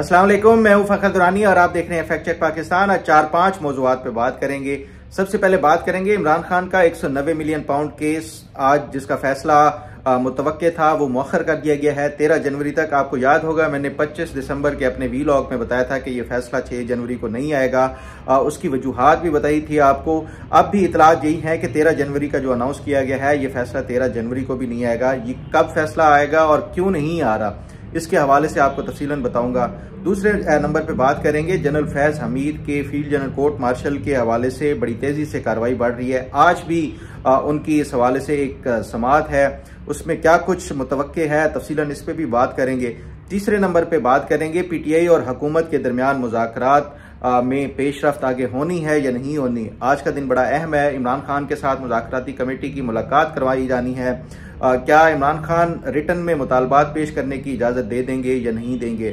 अस्सलाम वालेकुम, मैं हूं फखर दुरानी और आप देख रहे हैं फैक्ट चेक पाकिस्तान। आज 4-5 मौज़ूआत पे बात करेंगे। सबसे पहले बात करेंगे इमरान खान का 190 मिलियन पाउंड केस, आज जिसका फैसला मुतवक्के था वो मौखर कर दिया गया है 13 जनवरी तक। आपको याद होगा मैंने 25 दिसंबर के अपने वीलॉग में बताया था कि ये फैसला 6 जनवरी को नहीं आएगा। उसकी वजूहात भी बताई थी आपको। अब भी इतलात यही है कि 13 जनवरी का जो अनाउंस किया गया है ये फैसला 13 जनवरी को भी नहीं आएगा। ये कब फैसला आएगा और क्यों नहीं आ रहा, इसके हवाले से आपको तफसीलन बताऊंगा। दूसरे नंबर पे बात करेंगे जनरल फैज हमीद के फील्ड जनरल कोर्ट मार्शल के हवाले से बड़ी तेजी से कार्रवाई बढ़ रही है। आज भी उनकी इस हवाले से एक समाअत है, उसमें क्या कुछ मुतवक्के है, तफसीलन इस पे भी बात करेंगे। तीसरे नंबर पे बात करेंगे पीटीआई और हुकूमत के दरमियान मुज़ाकरात में पेशरफ्त आगे होनी है या नहीं होनी। आज का दिन बड़ा अहम है। इमरान खान के साथ मुज़ाकराती कमेटी की मुलाकात करवाई जानी है। क्या इमरान खान रिटर्न में मुतालबात पेश करने की इजाज़त दे देंगे या नहीं देंगे,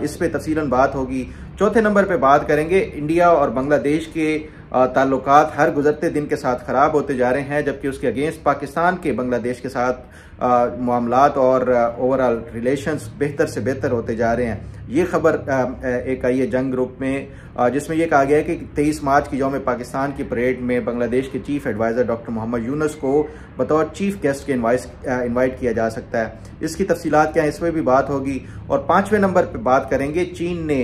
इस पे तफसीलन बात होगी। चौथे नंबर पे बात करेंगे इंडिया और बांग्लादेश के ताल्लुकात हर गुजरते दिन के साथ ख़राब होते जा रहे हैं, जबकि उसके अगेंस्ट पाकिस्तान के बांग्लादेश के साथ मामलात और ओवरऑल रिलेशंस बेहतर से बेहतर होते जा रहे हैं। ये खबर एक आई है जंग ग्रुप में, जिसमें यह कहा गया है कि 23 मार्च की यौम पाकिस्तान की परेड में बांग्लादेश के chief adviser doctor Mohammad Yunus को बतौर चीफ गेस्ट के इन्वाइट किया जा सकता है। इसकी तफसीलात क्या है, इस पर भी बात होगी। और 5वें नंबर पर बात करेंगे चीन ने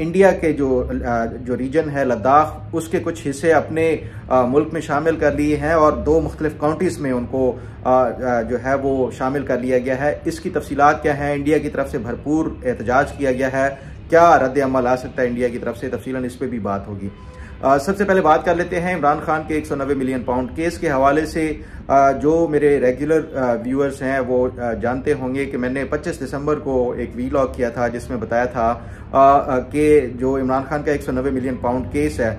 इंडिया के जो रीजन है लद्दाख, उसके कुछ हिस्से अपने मुल्क में शामिल कर लिए हैं और 2 मुख्तलिफ काउंटीज़ में उनको जो है वो शामिल कर लिया गया है। इसकी तफसीलात क्या है, इंडिया की तरफ से भरपूर एहतजाज किया गया है, क्या रद्द अमल आ सकता है इंडिया की तरफ से, तफसीलन इस पर भी बात होगी। सबसे पहले बात कर लेते हैं इमरान खान के 190 मिलियन पाउंड केस के हवाले से। जो मेरे रेगुलर व्यूअर्स हैं वो जानते होंगे कि मैंने 25 दिसंबर को एक वीलॉग किया था जिसमें बताया था कि जो इमरान खान का 190 मिलियन पाउंड केस है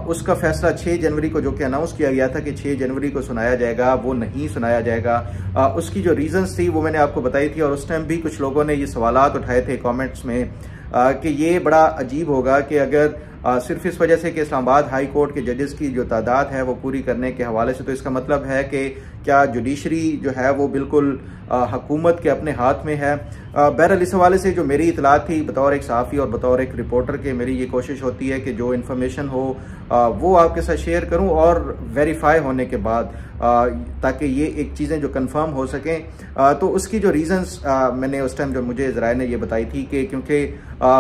उसका फैसला 6 जनवरी को, जो कि अनाउंस किया गया था कि 6 जनवरी को सुनाया जाएगा, वो नहीं सुनाया जाएगा। उसकी जो रीजंस थी वो मैंने आपको बताई थी और उस टाइम भी कुछ लोगों ने ये सवालात उठाए थे कमेंट्स में कि ये बड़ा अजीब होगा कि अगर सिर्फ इस वजह से कि इस्लामाबाद हाई कोर्ट के जजेस की जो तादाद है वो पूरी करने के हवाले से, तो इसका मतलब है कि क्या जुडिशरी जो है वो बिल्कुल हुकूमत के अपने हाथ में है। बहरहाल इस हवाले से जो मेरी इतलात थी बतौर एक सहाफ़ी और बतौर एक रिपोर्टर के, मेरी ये कोशिश होती है कि जो इन्फॉर्मेशन हो वो आपके साथ शेयर करूं और वेरीफाई होने के बाद, ताकि ये एक चीज़ें जो कंफर्म हो सकें। तो उसकी जो रीजंस मैंने उस टाइम जो मुझे ज़राए ने ये बताई थी कि क्योंकि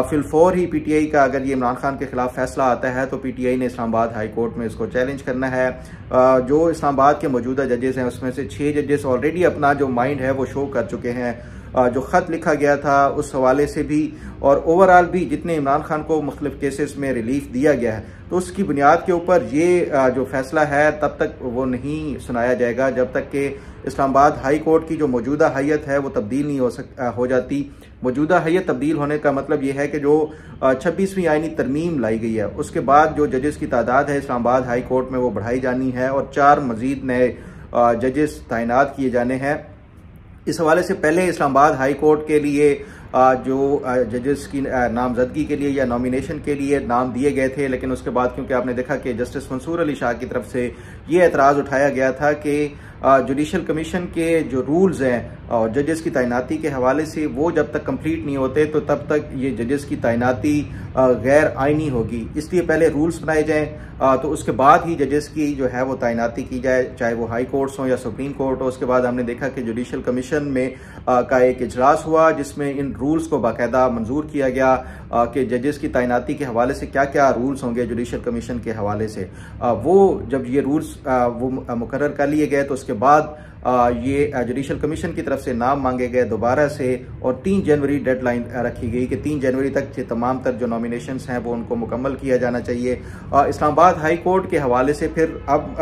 फिलफौर ही पीटीआई का अगर ये इमरान खान के खिलाफ फैसला आता है तो पीटीआई ने इस्लामाबाद हाई कोर्ट में इसको चैलेंज करना है। जो इस्लामाबाद के मौजूदा जजेस हैं उसमें से 6 जजेस ऑलरेडी अपना जो माइंड है वो शो कर चुके हैं। जो ख़त लिखा गया था उस हवाले से भी और ओवरऑल भी जितने इमरान खान को मुख्तलिफ केसेस में रिलीफ दिया गया है, तो उसकी बुनियाद के ऊपर ये जो फैसला है तब तक वो नहीं सुनाया जाएगा जब तक कि इस्लामाबाद हाई कोर्ट की जो मौजूदा हैयत है वो तब्दील नहीं हो जाती। मौजूदा हैयत तब्दील होने का मतलब ये है कि जो 26वीं आईनी तरमीम लाई गई है उसके बाद जो जजेस की तादाद है इस्लामाबाद हाई कोर्ट में वो बढ़ाई जानी है और 4 मजीद नए जजेस तैनात किए जाने हैं। इस हवाले से पहले इस्लामाबाद हाई कोर्ट के लिए जो जजेस की नामजदगी के लिए या नॉमिनेशन के लिए नाम दिए गए थे, लेकिन उसके बाद क्योंकि आपने देखा कि जस्टिस मंसूर अली शाह की तरफ से ये एतराज़ उठाया गया था कि जुडिशल कमीशन के जो रूल्स हैं और जजेस की तैनाती के हवाले से वो जब तक कंप्लीट नहीं होते तो तब तक ये जजेस की तैनाती गैर आइनी होगी, इसलिए पहले रूल्स बनाए जाएं तो उसके बाद ही जजेस की जो है वो तैनाती की जाए, चाहे वो हाई कोर्ट्स हो या सुप्रीम कोर्ट हो। उसके बाद हमने देखा कि जुडिशल कमीशन में का एक इजलास हुआ जिसमें इन रूल्स को बाकायदा मंजूर किया गया कि जजेस की तैनाती के हवाले से क्या क्या रूल्स होंगे जुडिशल कमीशन के हवाले से। वो जब ये रूल्स वो मुकर्रर कर लिए गए तो उसके बाद ये जुडिशल कमीशन की तरफ से नाम मांगे गए दोबारा से और 3 जनवरी डेडलाइन रखी गई कि 3 जनवरी तक ये तमाम तर जो नॉमिनेशंस हैं वो उनको मुकम्मल किया जाना चाहिए। इस्लामाबाद हाई कोर्ट के हवाले से फिर अब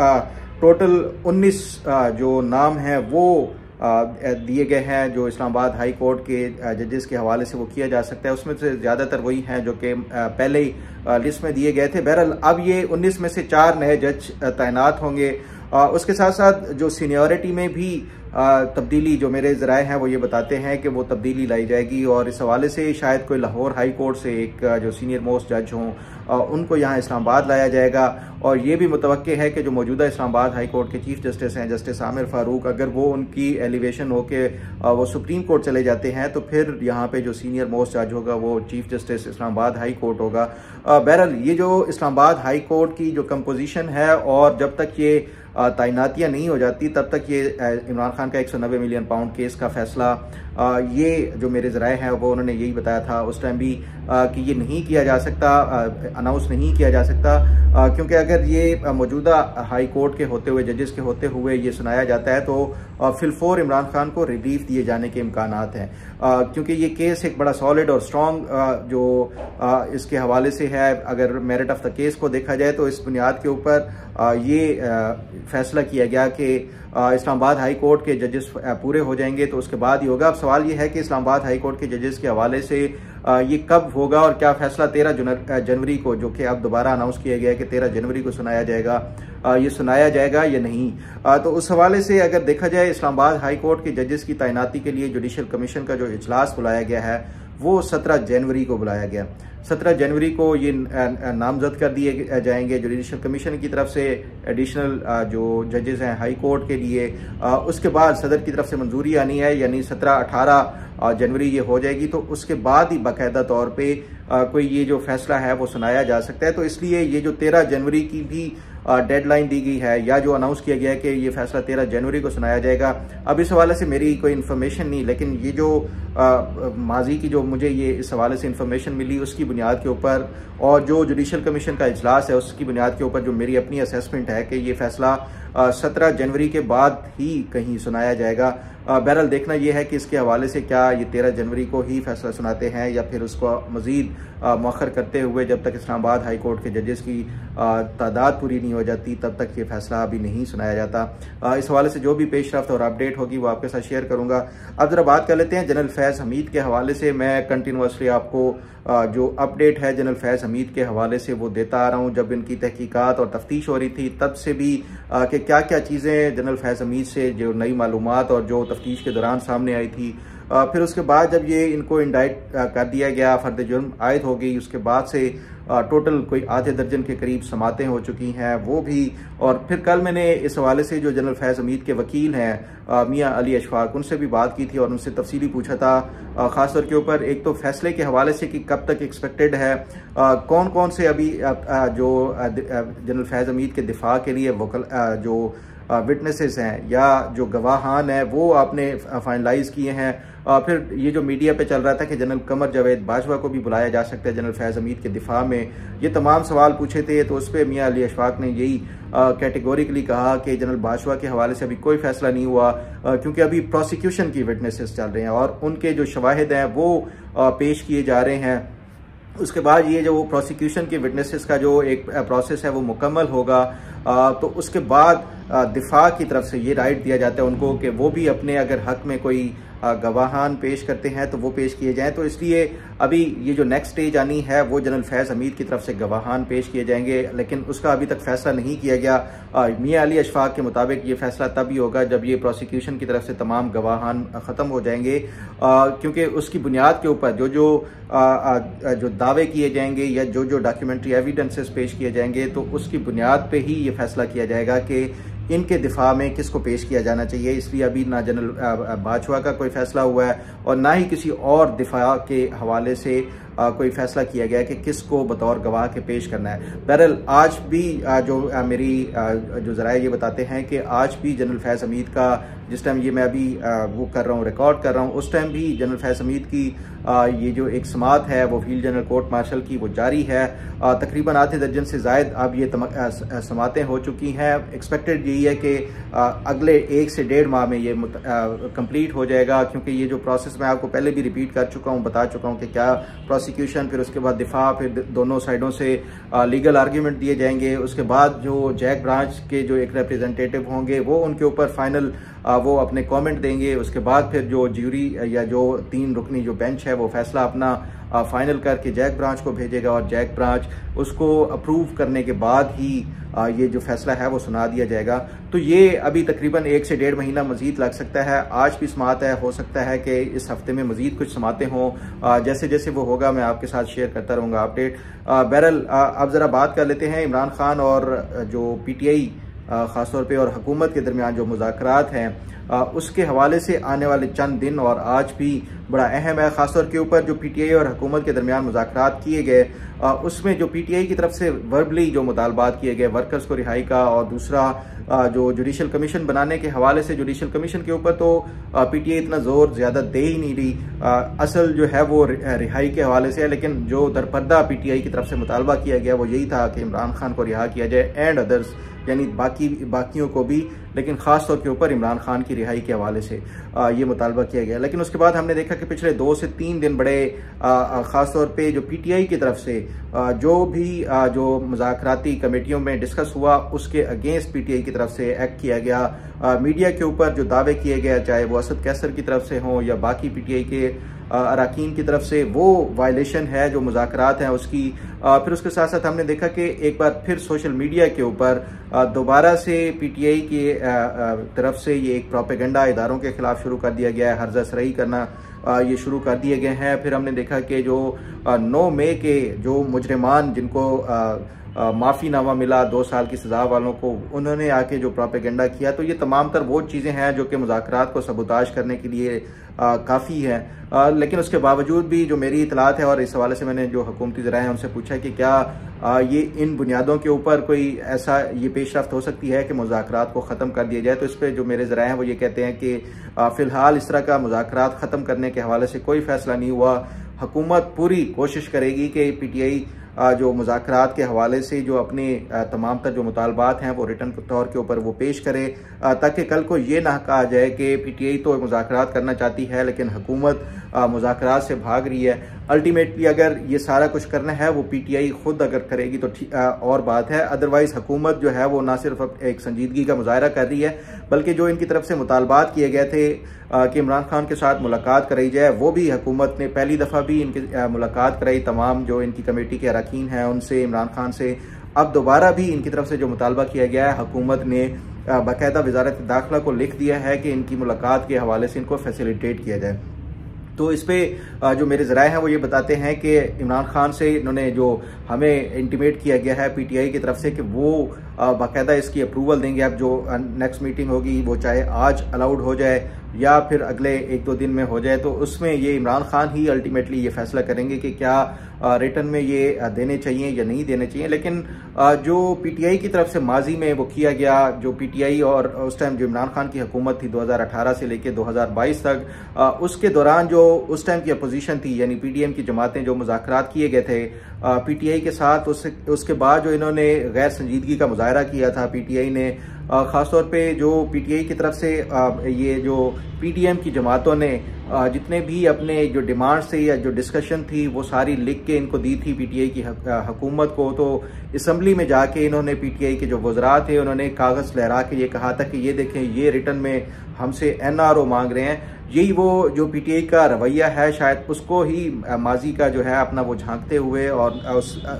टोटल 19 जो नाम हैं वो दिए गए हैं जो इस्लामाबाद हाई कोर्ट के जजेस के हवाले से वो किया जा सकता है। उसमें से ज़्यादातर वही हैं जो कि पहले ही लिस्ट में दिए गए थे। बहरहाल अब ये 19 में से 4 नए जज तैनात होंगे। उसके साथ साथ जो सीनियरिटी में भी तब्दीली जो मेरे ज़राए हैं वो ये बताते हैं कि वो तब्दीली लाई जाएगी और इस हवाले से शायद कोई लाहौर हाई कोर्ट से एक जो सीनियर मोस्ट जज हों उनको यहाँ इस्लामाबाद लाया जाएगा। और ये भी मुतवक्के है कि जो मौजूदा इस्लामाबाद हाई कोर्ट के चीफ जस्टिस हैं जस्टिस आमिर फारूक, अगर वो उनकी एलिवेशन हो के वो सुप्रीम कोर्ट चले जाते हैं तो फिर यहाँ पे जो सीनियर मोस्ट जज होगा वो chief justice Islamabad high court होगा। बहरहाल ये जो इस्लामाबाद हाई कोर्ट की जो कंपोजिशन है और जब तक ये तैनातियाँ नहीं हो जाती तब तक ये इमरान खान का 190 मिलियन पाउंड केस का फैसला, ये जो मेरे ज़राए हैं वो उन्होंने यही बताया था उस टाइम भी कि ये नहीं किया जा सकता, अनाउंस नहीं किया जा सकता, क्योंकि अगर ये मौजूदा हाई कोर्ट के होते हुए जजेस के होते हुए ये सुनाया जाता है तो फिलफोर इमरान खान को रिलीफ दिए जाने के इम्कानात हैं, क्योंकि ये केस एक बड़ा सॉलिड और स्ट्रॉन्ग जो इसके हवाले से है। अगर मेरिट ऑफ द केस को देखा जाए तो इस बुनियाद के ऊपर ये फैसला किया गया कि इस्लामाबाद हाई कोर्ट के जजेस पूरे हो जाएंगे तो उसके बाद ही होगा। अब सवाल ये है कि इस्लामाबाद हाई कोर्ट के जजेस के हवाले से ये कब होगा और क्या फैसला 13 जनवरी को, जो कि अब दोबारा अनाउंस किया गया है कि 13 जनवरी को सुनाया जाएगा, ये सुनाया जाएगा या नहीं। तो उस हवाले से अगर देखा जाए इस्लामाबाद हाई कोर्ट के जजेस की तैनाती के लिए जुडिशल कमीशन का जो इजलास बुलाया गया है वो 17 जनवरी को बुलाया गया। 17 जनवरी को ये नामजद कर दिए जाएंगे जुडिशल कमीशन की तरफ से एडिशनल जो जजेस हैं हाई कोर्ट के लिए। उसके बाद सदर की तरफ से मंजूरी आनी है, यानी 17-18 जनवरी ये हो जाएगी, तो उसके बाद ही बाकायदा तौर पे कोई ये जो फैसला है वो सुनाया जा सकता है। तो इसलिए ये जो 13 जनवरी की भी डेडलाइन दी गई है या जो अनाउंस किया गया है कि ये फैसला 13 जनवरी को सुनाया जाएगा, अब इस हवाले से मेरी कोई इन्फॉर्मेशन नहीं, लेकिन ये जो माजी की जो मुझे ये इस हवाले से इन्फॉर्मेशन मिली उसकी बुनियाद के ऊपर और जो जुडिशल कमीशन का इजलास है उसकी बुनियाद के ऊपर जो मेरी अपनी असेसमेंट है कि ये फैसला 17 जनवरी के बाद ही कहीं सुनाया जाएगा। बहरहाल देखना यह है कि इसके हवाले से क्या ये 13 जनवरी को ही फैसला सुनाते हैं या फिर उसको मजीद मौखर करते हुए जब तक इस्लामाबाद हाई कोर्ट के जजेस की तादाद पूरी नहीं हो जाती तब तक ये फैसला अभी नहीं सुनाया जाता। इस हवाले से जो भी पेशरफ्त और अपडेट होगी वो आपके साथ शेयर करूंगा। अब जरा बात कर लेते हैं जनरल फैज़ हमीद के हवाले से। मैं कंटिन्यूसली आपको जो अपडेट है जनरल फैज़ हमीद के हवाले से वो देता आ रहा हूँ। जब इनकी तहकीकात और तफ्तीश हो रही थी तब से भी कि क्या क्या चीज़ें जनरल फैज़ हमीद से जो नई मालूमात और जो तफ्तीश के दौरान सामने आई थी, फिर उसके बाद जब ये इनको इंडाइट कर दिया गया, फर्द जुर्म आयद हो गई, उसके बाद से टोटल कोई आधे दर्जन के करीब समातें हो चुकी हैं वो भी। और फिर कल मैंने इस हवाले से जो जनरल फैज़ हमीद के वकील हैं मियां अली अशफाक, उनसे भी बात की थी और उनसे तफसीली पूछा था ख़ासतौर के ऊपर एक तो फैसले के हवाले से कि कब तक एक्सपेक्टेड है, कौन कौन से अभी जो जनरल फैज़ हमीद के दिफा के लिए जो विटनेसेस हैं या जो गवाहान हैं वो आपने फाइनलाइज किए हैं। फिर ये जो मीडिया पे चल रहा था कि जनरल कमर जावेद बाजवा को भी बुलाया जा सकता है जनरल फैज़ हमीद के दिफा में, ये तमाम सवाल पूछे थे। तो उस पर मियां अली अशफाक ने यही कैटेगोरिकली कहा कि जनरल बाजवा के हवाले से अभी कोई फैसला नहीं हुआ क्योंकि अभी प्रोसिक्यूशन की विटनेसेस चल रहे हैं और उनके जो शवाहिद हैं वो पेश किए जा रहे हैं। उसके बाद ये जो प्रोसिक्यूशन के विटनेसेस का जो एक प्रोसेस है वो मुकम्मल होगा, तो उसके बाद दिफा की तरफ से ये राइट दिया जाता है उनको कि वो भी अपने अगर हक में कोई गवाहान पेश करते हैं तो वो पेश किए जाएं। तो इसलिए अभी ये जो नेक्स्ट स्टेज आनी है वो जनरल फैज़ हमीद की तरफ से गवाहान पेश किए जाएंगे, लेकिन उसका अभी तक फैसला नहीं किया गया। मियां अली अशफाक के मुताबिक ये फैसला तभी होगा जब ये प्रोसिक्यूशन की तरफ से तमाम गवाहान ख़त्म हो जाएंगे, क्योंकि उसकी बुनियाद के ऊपर जो दावे किए जाएंगे या जो डॉक्यूमेंट्री एविडेंसेस पेश किए जाएंगे तो उसकी बुनियाद पे ही ये फैसला किया जाएगा कि इनके दिफा में किसको पेश किया जाना चाहिए। इसलिए अभी ना जनरल बाजवा का कोई फैसला हुआ है और ना ही किसी और दिफा के हवाले से कोई फैसला किया गया कि किसको बतौर गवाह के पेश करना है। बहरहाल आज भी जो मेरी जो ज़राए ये बताते हैं कि आज भी जनरल फैज़ हमीद का जिस टाइम ये मैं अभी वो कर रहा हूँ रिकॉर्ड कर रहा हूँ उस टाइम भी जनरल फैज़ हमीद की ये जो एक समात है वो फील्ड जनरल कोर्ट मार्शल की वो जारी है। तकरीबन आधे दर्जन से ज़ायद अब ये समातें हो चुकी हैं। एक्सपेक्टेड यही है कि अगले 1 से 1.5 माह में ये कंप्लीट हो जाएगा, क्योंकि ये जो प्रोसेस मैं आपको पहले भी रिपीट कर चुका हूँ, बता चुका हूँ कि क्या प्रोसिक्यूशन, फिर उसके बाद दिफा, फिर दोनों साइडों से लीगल आर्ग्यूमेंट दिए जाएंगे। उसके बाद जो जैक ब्रांच के जो एक रिप्रेजेंटेटिव होंगे वो उनके ऊपर फाइनल वो अपने कमेंट देंगे। उसके बाद फिर जो ज्यूरी या जो 3 रुकनी जो बेंच है वो फैसला अपना फाइनल करके जैक ब्रांच को भेजेगा और जैक ब्रांच उसको अप्रूव करने के बाद ही ये जो फैसला है वो सुना दिया जाएगा। तो ये अभी तकरीबन 1 से 1.5 महीना मजीद लग सकता है। आज भी समात है, हो सकता है कि इस हफ्ते में मजीद कुछ समातें हों। जैसे जैसे वो होगा मैं आपके साथ शेयर करता रहूँगा अपडेट। बहरहाल अब ज़रा बात कर लेते हैं इमरान खान और जो PTI ख़ासतौर पे और हुकूमत के दरमियान जो मुज़ाकरात हैं उसके हवाले से आने वाले चंद दिन और आज भी बड़ा अहम है। ख़ासतौर के ऊपर जो PTI और हुकूमत के दरमियान मुज़ाकरात किए गए उसमें जो PTI की तरफ से वर्बली जो मुतालबात किए गए वर्कर्स को रिहाई का, और दूसरा जो जुडिशल कमीशन बनाने के हवाले से जुडिशल कमीशन के ऊपर तो PTI इतना जोर ज़्यादा दे ही नहीं रही। असल जो है वो रिहाई के हवाले से है, लेकिन जो दरपर्दा PTI की तरफ से मुतालबा किया गया वो यही था कि इमरान खान को रिहा किया जाए एंड अदर्स, यानी बाकियों को भी, लेकिन ख़ास तौर के ऊपर इमरान खान की रिहाई के हवाले से ये मुतालबा किया गया। लेकिन उसके बाद हमने देखा कि पिछले 2 से 3 दिन बड़े ख़ास तौर पे जो PTI की तरफ से जो भी जो मुज़ाकराती कमेटियों में डिस्कस हुआ उसके अगेंस्ट PTI की तरफ से एक्ट किया गया। मीडिया के ऊपर जो दावे किए गए, चाहे वो असद कैसर की तरफ से हों या बाकी PTI के अरकान की तरफ से, वो वायलेशन है जो मुज़ाकरात हैं उसकी। फिर उसके साथ साथ हमने देखा कि एक बार फिर सोशल मीडिया के ऊपर दोबारा से PTI की तरफ से ये एक प्रोपेगेंडा इदारों के खिलाफ शुरू कर दिया गया है, हर्जा सराही करना ये शुरू कर दिए गए हैं। फिर हमने देखा कि जो 9 मई के जो मुजरिमान जिनको माफ़ीनामा मिला 2 साल की सज़ा वालों को, उन्होंने आके जो प्रोपेगेंडा किया, तो ये तमाम तर वो चीज़ें हैं जो कि मुज़ाकरात को सबूताज करने के लिए काफ़ी है। लेकिन उसके बावजूद भी जो मेरी इतलात है और इस हवाले से मैंने जो हुकूमती ज़राए हैं उनसे पूछा कि क्या ये इन बुनियादों के ऊपर कोई ऐसा ये पेशरफ्त हो सकती है कि मुज़ाकरात को ख़त्म कर दिया जाए, तो इस पर जो मेरे ज़राए हैं वो ये कहते हैं कि फ़िलहाल इस तरह का मुज़ाकरात ख़त्म करने के हवाले से कोई फ़ैसला नहीं हुआ। हुकूमत पूरी कोशिश करेगी कि PTI जो मुज़ाकरात के हवाले से जो अपने तमाम तर जो मुतालबात हैं वो रिटर्न के तौर के ऊपर वो पेश करे, ताकि कल को ये ना कहा जाए कि PTI तो मुज़ाकरात करना चाहती है लेकिन हुकूमत मुज़ाकरात से भाग रही है। अल्टीमेटली अगर ये सारा कुछ करना है वो PTI खुद अगर करेगी तो और बात है, अदरवाइज़ हुकूमत जो है वो ना सिर्फ एक संजीदगी का मुजाहरा कर रही है बल्कि जो इनकी तरफ से मुतालबात किए गए थे कि इमरान खान के साथ मुलाकात कराई जाए, वो भी हुकूमत ने पहली दफ़ा भी इनकी मुलाकात कराई तमाम जो इनकी कमेटी के अरकान हैं उनसे, इमरान खान से। अब दोबारा भी इनकी तरफ से जो मुतालबा किया गया है, हुकूमत ने बाकायदा वज़ारत दाखिला को लिख दिया है कि इनकी मुलाकात के हवाले से इनको फैसिलिटेट किया जाए। तो इस पर जो मेरे ज़राए हैं वो ये बताते हैं कि इमरान खान से इन्होंने जो हमें इंटीमेट किया गया है PTI की तरफ से कि वो बाकायदा इसकी अप्रूवल देंगे। अब जो नेक्स्ट मीटिंग होगी वो चाहे आज अलाउड हो जाए या फिर अगले 1-2 दिन में हो जाए, तो उसमें ये इमरान खान ही अल्टीमेटली ये फैसला करेंगे कि क्या रिटर्न में ये देने चाहिए या नहीं देने चाहिए। लेकिन जो PTI की तरफ से माजी में वो किया गया, जो PTI और उस टाइम जो इमरान खान की हुकूमत थी 2018 से लेकर 2022 तक, उसके दौरान जो उस टाइम की अपोजिशन थी यानी PDM की जमातें जो मुज़ाकरात किए गए थे PTI के साथ, उसके बाद जो इन्होंने गैर संजीदगी का मुजाहरा किया था PTI ने, ख़ासतौर पे जो PTI की तरफ से ये जो PDM की जमातों ने जितने भी अपने जो डिमांड्स थे या जो डिस्कशन थी वो सारी लिख के इनको दी थी PTI की हुकूमत को। तो असम्बली में जाके इन्होंने PTI के जो वज़रा थे उन्होंने कागज़ लहरा के ये कहा था कि ये देखें ये रिटर्न में हमसे NRO मांग रहे हैं। यही वो जो PTI का रवैया है, शायद उसको ही माजी का जो है अपना वो झांकते हुए और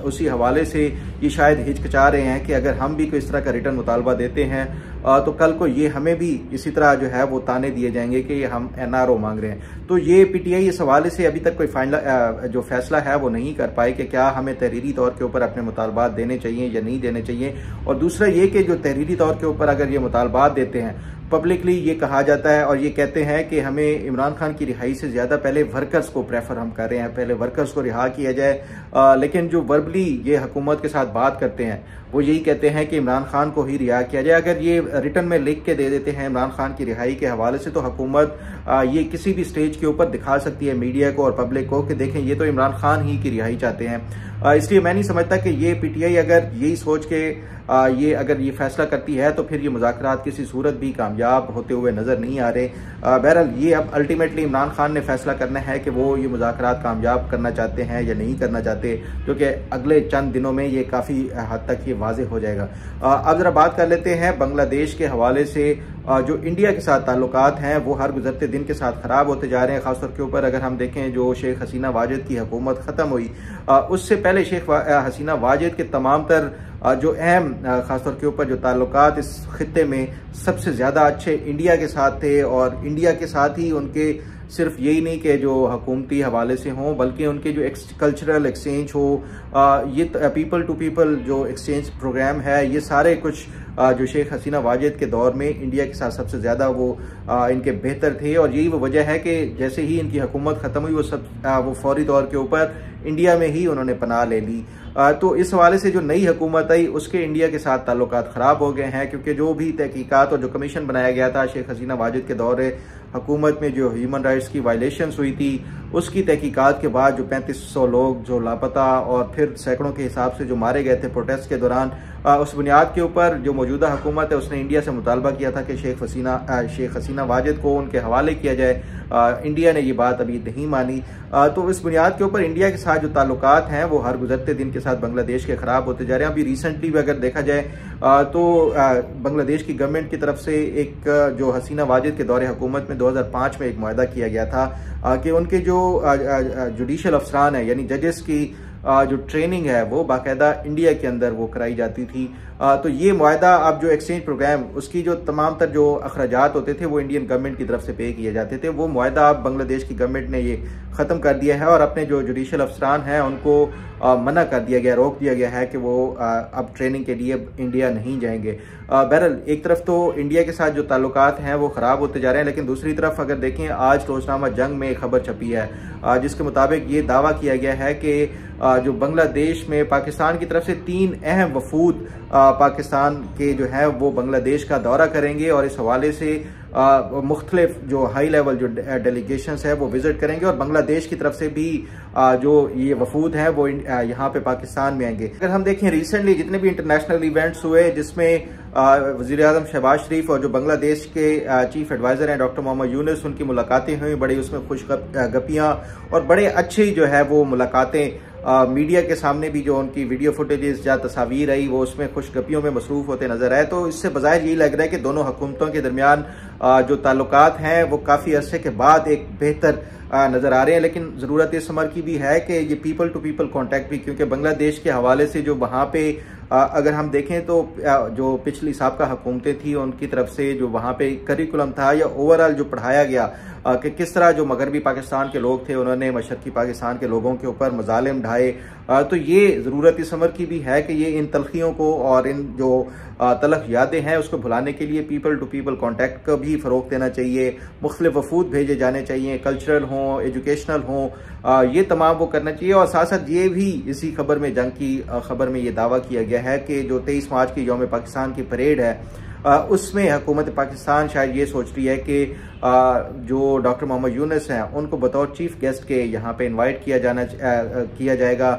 उसी हवाले से ये शायद हिचकिचा रहे हैं कि अगर हम भी कोई इस तरह का रिटर्न मुतालबा देते हैं तो कल को ये हमें भी इसी तरह जो है वो ताने दिए जाएंगे कि ये हम NRO मांग रहे हैं। तो ये PTI इस हवाले से अभी तक कोई फाइनल जो फैसला है वो नहीं कर पाए कि क्या हमें तहरीरी तौर के ऊपर अपने मुतालबात देने चाहिए या नहीं देने चाहिए। और दूसरा ये कि जो तहरीरी तौर के ऊपर अगर ये मुतालबात देते हैं, पब्लिकली ये कहा जाता है और ये कहते हैं कि हमें इमरान खान की रिहाई से ज़्यादा पहले वर्कर्स को प्रेफर हम कर रहे हैं, पहले वर्कर्स को रिहा किया जाए। लेकिन जो वर्बली ये हुकूमत के साथ बात करते हैं वो यही कहते हैं कि इमरान खान को ही रिहा किया जाए। अगर ये रिटर्न में लिख के दे देते हैं इमरान खान की रिहाई के हवाले से, तो हुकूमत ये किसी भी स्टेज के ऊपर दिखा सकती है मीडिया को और पब्लिक को कि देखें ये तो इमरान खान ही की रिहाई चाहते हैं। इसलिए मैं नहीं समझता कि ये PTI अगर यही सोच के अगर ये फैसला करती है तो फिर ये मुज़ाकरात किसी सूरत भी कामयाब होते हुए नज़र नहीं आ रहे। बहरहाल ये अब अल्टीमेटली इमरान खान ने फैसला करना है कि वो ये मुज़ाकरात कामयाब करना चाहते हैं या नहीं करना चाहते, क्योंकि अगले चंद दिनों में ये काफ़ी हद तक ये वाज़ेह हो जाएगा। अब ज़रा बात कर लेते हैं बांग्लादेश के हवाले से जो इंडिया के साथ ताल्लुकात हैं वो हर गुजरते दिन के साथ ख़राब होते जा रहे हैं। ख़ासतौर के ऊपर अगर हम देखें जो शेख हसीना वाजिद की हुकूमत ख़त्म हुई, उससे पहले शेख हसीना वाजिद के तमाम तर जो अहम ख़ासतौर के ऊपर जो ताल्लुकात इस खित्ते में सबसे ज़्यादा अच्छे इंडिया के साथ थे, और इंडिया के साथ ही उनके सिर्फ यही नहीं कि जो हुकूमती हवाले से हों, बल्कि उनके जो कल्चरल एक्सचेंज हो, ये पीपल टू पीपल जो एक्सचेंज प्रोग्राम है, ये सारे कुछ जो शेख हसीना वाजिद के दौर में इंडिया के साथ सबसे ज़्यादा वो इनके बेहतर थे। और यही वो वजह है कि जैसे ही इनकी हुकूमत ख़त्म हुई वो फौरी तौर के ऊपर इंडिया में ही उन्होंने पनाह ले ली। तो इस हवाले से जो नई हुकूमत आई उसके इंडिया के साथ ताल्लुकात ख़राब हो गए हैं, क्योंकि जो भी तहकीकात और जो कमीशन बनाया गया था शेख हसीना वाजिद के दौर हुकूमत में जो ह्यूमन राइट्स की वायलेशंस हुई थी, उसकी तहकीकात के बाद जो 3500 लोग जो लापता और फिर सैकड़ों के हिसाब से जो मारे गए थे प्रोटेस्ट के दौरान, उस बुनियाद के ऊपर जो मौजूदा हुकूमत है उसने इंडिया से मुतालबा किया था कि शेख हसीना वाजिद को उनके हवाले किया जाए। इंडिया ने ये बात अभी नहीं मानी। तो इस बुनियाद के ऊपर इंडिया के साथ जो ताल्लुकात हैं वो हर गुजरते दिन के साथ बांग्लादेश के ख़राब होते जा रहे हैं। अभी रिसेंटली भी अगर देखा जाए तो बांग्लादेश की गवर्नमेंट की तरफ से एक जो हसीना वाजिद के दौरे हुकूमत में 2005 में एक मुआहदा किया गया था कि उनके जो जुडिशल अफसरान है यानी जजेस की जो ट्रेनिंग है वो बाकायदा इंडिया के अंदर वो कराई जाती थी। तो ये मुआहदा अब जो एक्सचेंज प्रोग्राम उसकी जो तमाम तर जो अखराजात होते थे वो इंडियन गवर्नमेंट की तरफ से पे किए जाते थे, वो मुआहदा अब बांग्लादेश की गवर्नमेंट ने ये ख़त्म कर दिया है और अपने जो जुडिशल अफसरान हैं उनको मना कर दिया गया, रोक दिया गया है कि वो अब ट्रेनिंग के लिए इंडिया नहीं जाएंगे। बहरहाल एक तरफ तो इंडिया के साथ जो ताल्लुकात हैं वो ख़राब होते जा रहे हैं, लेकिन दूसरी तरफ अगर देखें आज रोजनामा जंग में खबर छपी है जिसके मुताबिक ये दावा किया गया है कि जो बांग्लादेश में पाकिस्तान की तरफ से 3 अहम वफूद पाकिस्तान के जो है वो बांग्लादेश का दौरा करेंगे और इस हवाले से मुख्तलिफ जो हाई लेवल जो डेलीगेशंस है वो विजिट करेंगे और बांग्लादेश की तरफ से भी जो ये वफूद है वो यहाँ पे पाकिस्तान में आएंगे। अगर हम देखें रिसेंटली जितने भी इंटरनेशनल इवेंट्स हुए जिसमें वज़ीर आज़म शहबाज शरीफ और जो बांग्लादेश के चीफ एडवाइज़र हैं डॉक्टर मोहम्मद यूनुस, उनकी मुलाकातें हुई, बड़ी उसमें खुश गपियाँ और बड़े अच्छी जो है वो मुलाकातें मीडिया के सामने भी जो उनकी वीडियो फुटेजेस या तस्वीर आई वो उसमें खुशगपियों में मसरूफ़ होते नजर आए। तो इससे बज़ाहिर यही लग रहा है कि दोनों हुकूमतों के दरमियान जो ताल्लुकात हैं वो काफ़ी अरसे के बाद एक बेहतर नज़र आ रहे हैं। लेकिन ज़रूरत इस अमर की भी है कि ये पीपल टू पीपल कॉन्टैक्ट भी, क्योंकि बांग्लादेश के हवाले से जो वहाँ पे अगर हम देखें तो जो पिछली साबका हुकूमतें थी उनकी तरफ से जो वहाँ पे करिकुलम था या ओवरऑल जो पढ़ाया गया कि किस तरह जो मगरबी पाकिस्तान के लोग थे उन्होंने मशरकी पाकिस्तान के लोगों के ऊपर मजालिम ढाए, तो ये ज़रूरत इस अमर की भी है कि ये इन तलखियों को और इन जो तलख यादें हैं उसको भुलाने के लिए पीपल टू पीपल कॉन्टैक्ट को भी फ़रोग़ देना चाहिए, मुख्तलिफ वफूद भेजे जाने चाहिए, कल्चरल हों, एजुकेशनल हों, ये तमाम वो करना चाहिए। और साथ साथ ये भी इसी खबर में जंग की खबर में ये दावा किया गया है कि जो 23 मार्च की यौम पाकिस्तान की परेड है उसमें हुकूमत पाकिस्तान शायद ये सोच रही है कि जो डॉक्टर मोहम्मद यूनुस हैं उनको बतौर चीफ गेस्ट के यहाँ पे इनवाइट किया जाएगा।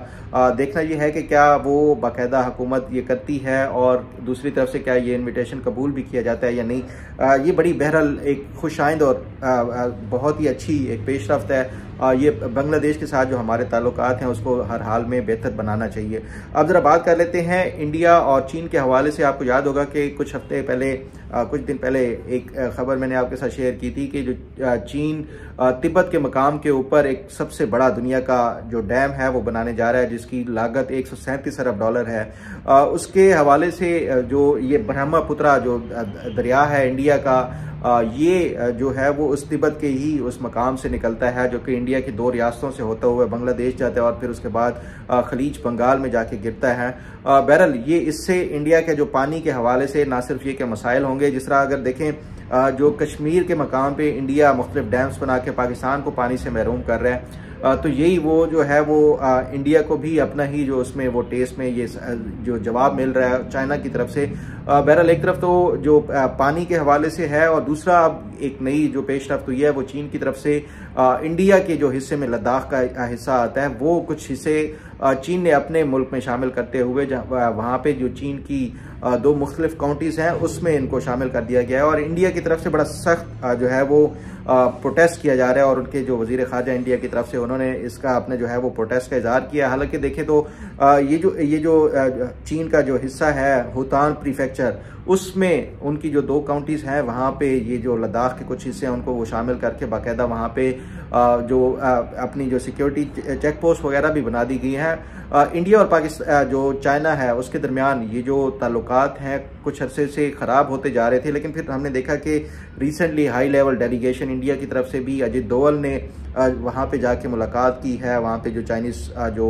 देखना ये है कि क्या वो बाकायदा हुकूमत ये करती है और दूसरी तरफ से क्या ये इनविटेशन कबूल भी किया जाता है या नहीं। ये बड़ी बहरहाल एक खुशाइंद और बहुत ही अच्छी एक पेशरफ्त है। ये बांग्लादेश के साथ जो हमारे ताल्लुकात हैं उसको हर हाल में बेहतर बनाना चाहिए। अब ज़रा बात कर लेते हैं इंडिया और चीन के हवाले से। आपको याद होगा कि कुछ दिन पहले एक खबर मैंने आपके साथ शेयर की थी कि जो चीन तिब्बत के मकाम के ऊपर एक सबसे बड़ा दुनिया का जो डैम है वो बनाने जा रहा है जिसकी लागत 137 अरब डॉलर है। उसके हवाले से जो ये ब्रह्मपुत्रा जो दरिया है इंडिया का, ये जो है वो उस तिब्बत के ही उस मकाम से निकलता है जो कि इंडिया की 2 रियासतों से होता हुआ बांग्लादेश जाता है और फिर उसके बाद खलीज बंगाल में जाके गिरता है। बहरहाल ये इससे इंडिया के जो पानी के हवाले से ना सिर्फ ये के मसाइल होंगे, जिस तरह अगर देखें जो कश्मीर के मकाम पे इंडिया मुख्तलिफ डैम्स बना के पाकिस्तान को पानी से महरूम कर रहा है, तो यही वो जो है वो इंडिया को भी अपना ही जो उसमें वो टेस्ट में ये जो जवाब मिल रहा है चाइना की तरफ से। बहरहाल एक तरफ तो जो पानी के हवाले से है और दूसरा अब एक नई जो पेशरफ्त हुई है वो चीन की तरफ से इंडिया के जो हिस्से में लद्दाख का हिस्सा आता है वो कुछ हिस्से चीन ने अपने मुल्क में शामिल करते हुए वहाँ पे जो चीन की दो मुख्तलिफ काउंटीज़ हैं उसमें इनको शामिल कर दिया गया है। और इंडिया की तरफ से बड़ा सख्त जो है वो प्रोटेस्ट किया जा रहा है और उनके जो वजीर खारजा इंडिया की तरफ से उन्होंने इसका अपने जो है वो प्रोटेस्ट का इजहार किया। हालांकि देखें तो ये जो चीन का जो हिस्सा है हुतान प्रीफेक्चर, उसमें उनकी जो दो काउंटीज़ हैं वहाँ पे ये जो लद्दाख के कुछ हिस्से हैं उनको वो शामिल करके बाकायदा वहाँ पे जो अपनी जो सिक्योरिटी चेक पोस्ट वगैरह भी बना दी गई हैं। इंडिया और पाकिस्तान जो चाइना है उसके दरमियान ये जो ताल्लुकात हैं कुछ अरसे से ख़राब होते जा रहे थे, लेकिन फिर हमने देखा कि recently high level delegation India की तरफ से भी अजित डोवल ने वहाँ पे जाके मुलाकात की है, वहाँ पे जो चाइनीज़ जो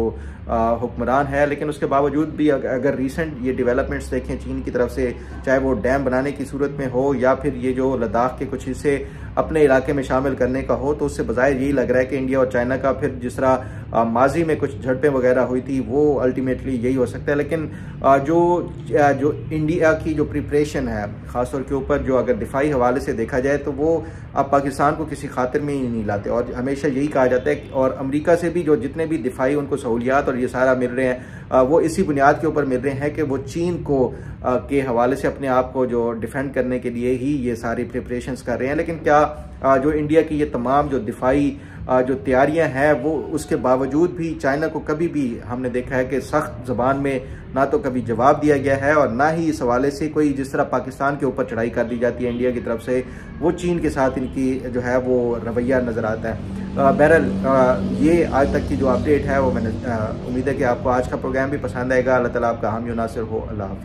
हुक्मरान है। लेकिन उसके बावजूद भी अगर रिसेंट ये डेवलपमेंट्स देखें चीन की तरफ से, चाहे वो डैम बनाने की सूरत में हो या फिर ये जो लद्दाख के कुछ हिस्से अपने इलाके में शामिल करने का हो, तो उससे बजाय यही लग रहा है कि इंडिया और चाइना का फिर जिस तरह माजी में कुछ झड़पें वगैरह हुई थी वो अल्टीमेटली यही हो सकता है। लेकिन जो इंडिया की जो प्रिपरेशन है ख़ासतौर के ऊपर जो अगर दिफाई हवाले से देखा जाए तो वो अब पाकिस्तान को किसी खातिर में ही नहीं लाते और हमेशा यही कहा जाता है। और अमेरिका से भी जो जितने भी दिफाई उनको सहूलियात और ये सारा मिल रहे हैं वो इसी बुनियाद के ऊपर मिल रहे हैं कि वो चीन को के हवाले से अपने आप को जो डिफेंड करने के लिए ही ये सारी प्रिपरेशंस कर रहे हैं। लेकिन क्या जो इंडिया की ये तमाम जो दिफाई जो तैयारियां हैं वो उसके बावजूद भी चाइना को कभी भी हमने देखा है कि सख्त ज़बान में ना तो कभी जवाब दिया गया है और ना ही इस हवाले से कोई जिस तरह पाकिस्तान के ऊपर चढ़ाई कर दी जाती है इंडिया की तरफ से, वो चीन के साथ इनकी जो है वो रवैया नज़र आता है। बहरहाल ये आज तक की जो अपडेट है वो मैंने उम्मीद है कि आपको आज का प्रोग्राम भी पसंद आएगा। अल्लाह ताला आपका हामी नासिर हो। अल्लाह हाफ़िज़।